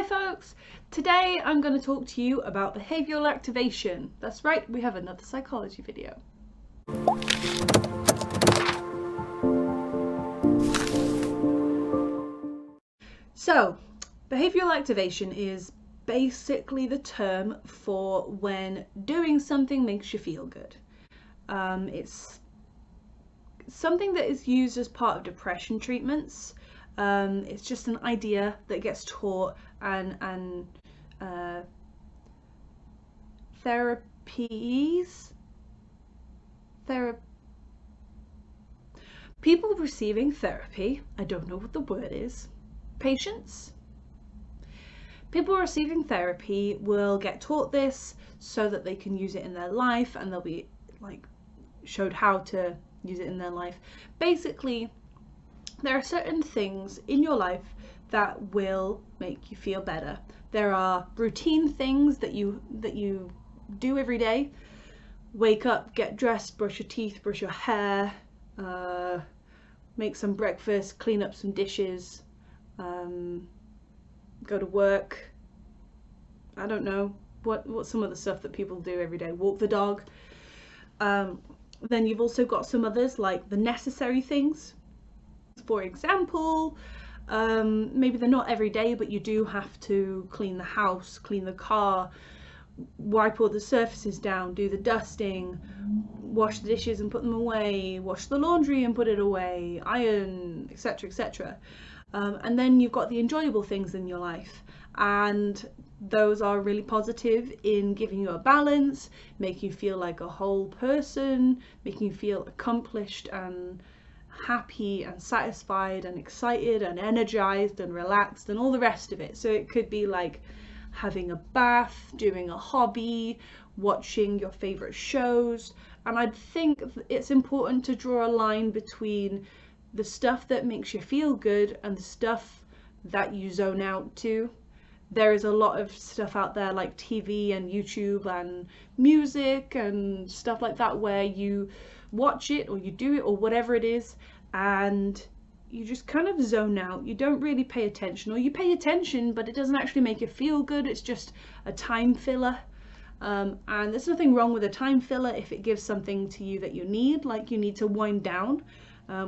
Hi folks! Today I'm going to talk to you about behavioural activation. That's right, we have another psychology video. So, behavioural activation is basically the term for when doing something makes you feel good. It's something that is used as part of depression treatments. It's just an idea that gets taught and people receiving therapy, I don't know what the word is, patients? People receiving therapy will get taught this so that they can use it in their life, and they'll be showed how to use it in their life. Basically, there are certain things in your life that will make you feel better. There are routine things that you do every day. Wake up, get dressed, brush your teeth, brush your hair, make some breakfast, clean up some dishes, go to work. I don't know what some of the stuff that people do every day. Walk the dog. Then you've also got some others, like the necessary things. For example, maybe they're not every day, but you do have to clean the house, clean the car, wipe all the surfaces down, do the dusting, wash the dishes and put them away, wash the laundry and put it away, iron, etc, etc. And then you've got the enjoyable things in your life, and those are really positive in giving you a balance, making you feel like a whole person, making you feel accomplished and happy and satisfied and excited and energized and relaxed and all the rest of it. So it could be like having a bath, doing a hobby, watching your favorite shows. And I think it's important to draw a line between the stuff that makes you feel good and the stuff that you zone out to. There is a lot of stuff out there like TV and YouTube and music and stuff like that where you watch it or you do it or whatever it is and you just kind of zone out. You don't really pay attention, or you pay attention but it doesn't actually make you feel good. It's just a time filler. And there's nothing wrong with a time filler if it gives something to you that you need, like you need to wind down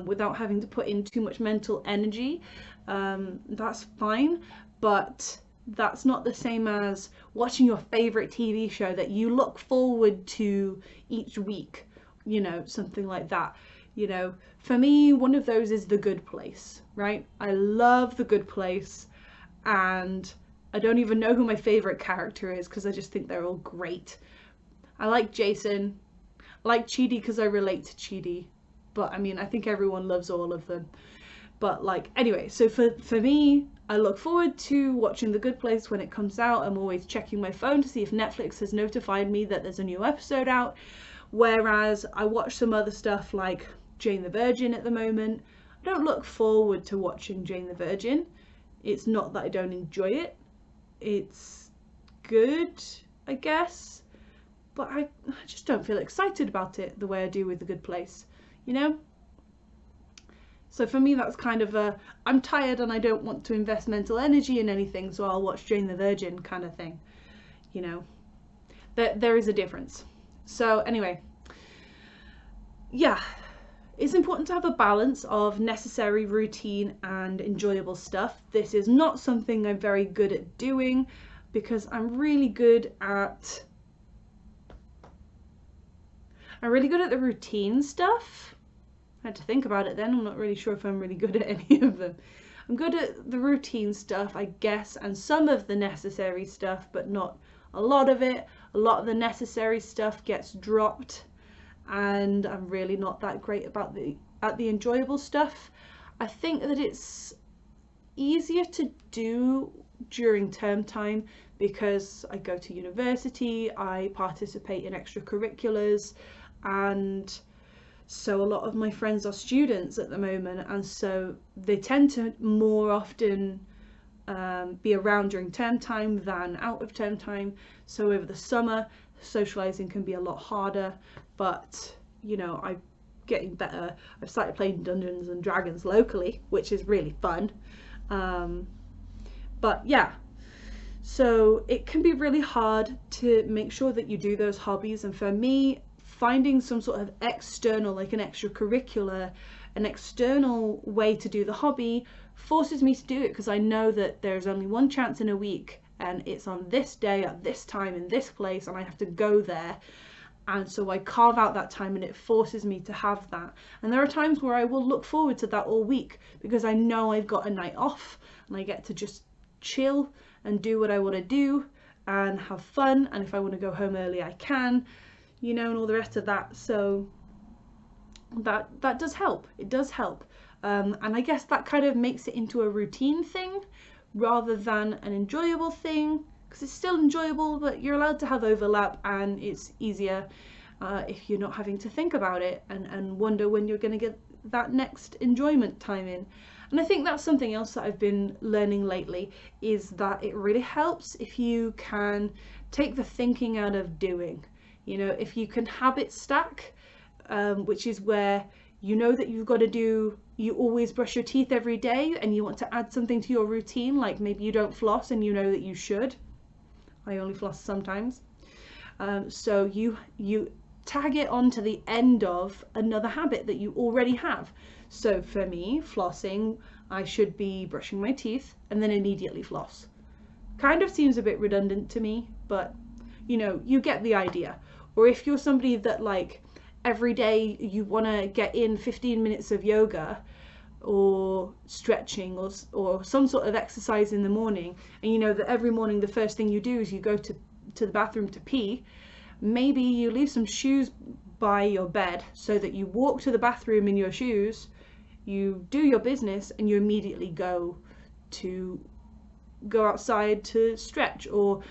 without having to put in too much mental energy. That's fine, but that's not the same as watching your favorite TV show that you look forward to each week, you know, something like that. You know, for me, one of those is The Good Place, right? I love The Good Place, and I don't even know who my favorite character is because I just think they're all great. I like Jason. I like Chidi because I relate to Chidi, but I mean, I think everyone loves all of them. But like, anyway, so for me, I look forward to watching The Good Place when it comes out. I'm always checking my phone to see if Netflix has notified me that there's a new episode out. Whereas I watch some other stuff like Jane the Virgin at the moment. I don't look forward to watching Jane the Virgin. It's not that I don't enjoy it. It's good, I guess. But I just don't feel excited about it the way I do with The Good Place, you know? So for me, that's kind of a, I'm tired and I don't want to invest mental energy in anything, so I'll watch Jane the Virgin kind of thing, you know. There is a difference. So anyway, yeah, it's important to have a balance of necessary, routine and enjoyable stuff. This is not something I'm very good at doing because I'm really good at the routine stuff. I had to think about it then. I'm not really sure if I'm really good at any of them. I'm good at the routine stuff, I guess, and some of the necessary stuff, but not a lot of it. A lot of the necessary stuff gets dropped, and I'm really not that great about the enjoyable stuff. I think that it's easier to do during term time because I go to university, I participate in extracurriculars, and so a lot of my friends are students at the moment, and so they tend to more often be around during term time than out of term time. So over the summer, socializing can be a lot harder, but you know, I'm getting better. I've started playing Dungeons and Dragons locally, which is really fun. But yeah, So it can be really hard to make sure that you do those hobbies. And for me, finding some sort of external, like an extracurricular, an external way to do the hobby forces me to do it, because I know that there's only one chance in a week and it's on this day at this time in this place and I have to go there. And so I carve out that time and it forces me to have that. And there are times where I will look forward to that all week because I know I've got a night off and I get to just chill and do what I want to do and have fun. And if I want to go home early, I can, and all the rest of that. So that does help. It does help. And I guess that kind of makes it into a routine thing rather than an enjoyable thing, because it's still enjoyable, but you're allowed to have overlap and it's easier if you're not having to think about it and wonder when you're going to get that next enjoyment time in. And I think that's something else that I've been learning lately, is that it really helps if you can take the thinking out of doing. If you can habit stack, which is where that you've got to do, you always brush your teeth every day and you want to add something to your routine, like maybe you don't floss and you know that you should. I only floss sometimes. So you tag it on to the end of another habit that you already have. So for me, flossing, I should be brushing my teeth and then immediately floss. Kind of seems a bit redundant to me, but you get the idea. Or if you're somebody that like every day you want to get in 15 minutes of yoga or stretching or some sort of exercise in the morning, and you know that every morning the first thing you do is you go to the bathroom to pee, maybe you leave some shoes by your bed so that you walk to the bathroom in your shoes, you do your business, and you immediately go outside to stretch or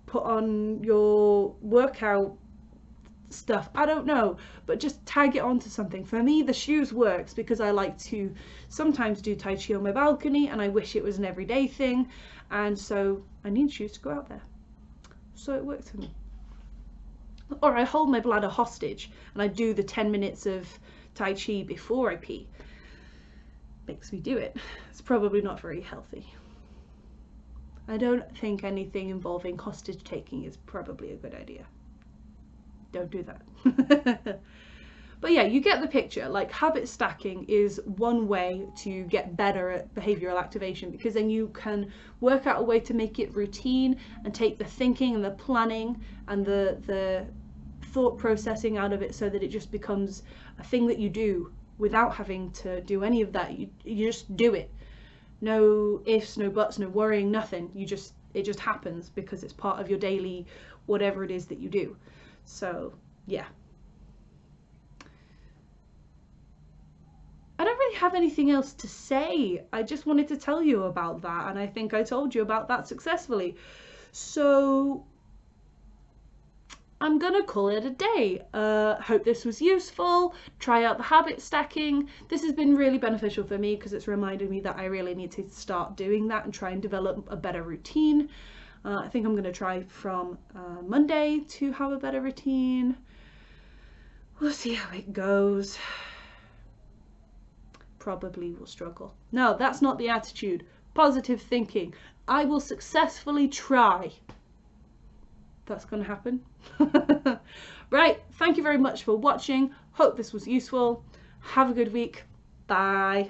put on your workout stuff. I don't know, but just tag it onto something. For me, the shoes works because I like to sometimes do Tai Chi on my balcony and I wish it was an everyday thing, and so I need shoes to go out there. So it works for me. Or I hold my bladder hostage and I do the 10 minutes of Tai Chi before I pee. Makes me do it. It's probably not very healthy. I don't think anything involving hostage taking is probably a good idea. Don't do that. But yeah, you get the picture. Like, habit stacking is one way to get better at behavioral activation, because then you can work out a way to make it routine and take the thinking and the planning and the thought processing out of it, so that it just becomes a thing that you do without having to do any of that. You just do it. No ifs, no buts, no worrying, nothing. It just happens because it's part of your daily whatever it is that you do. So yeah, I don't really have anything else to say. I just wanted to tell you about that, and I think I told you about that successfully. So I'm gonna call it a day. Hope this was useful. Try out the habit stacking. This has been really beneficial for me because it's reminded me that I really need to start doing that and try and develop a better routine. I think I'm going to try from Monday to have a better routine. We'll see how it goes. Probably will struggle. No, that's not the attitude. Positive thinking. I will successfully try. That's going to happen. Right, thank you very much for watching. Hope this was useful. Have a good week. Bye.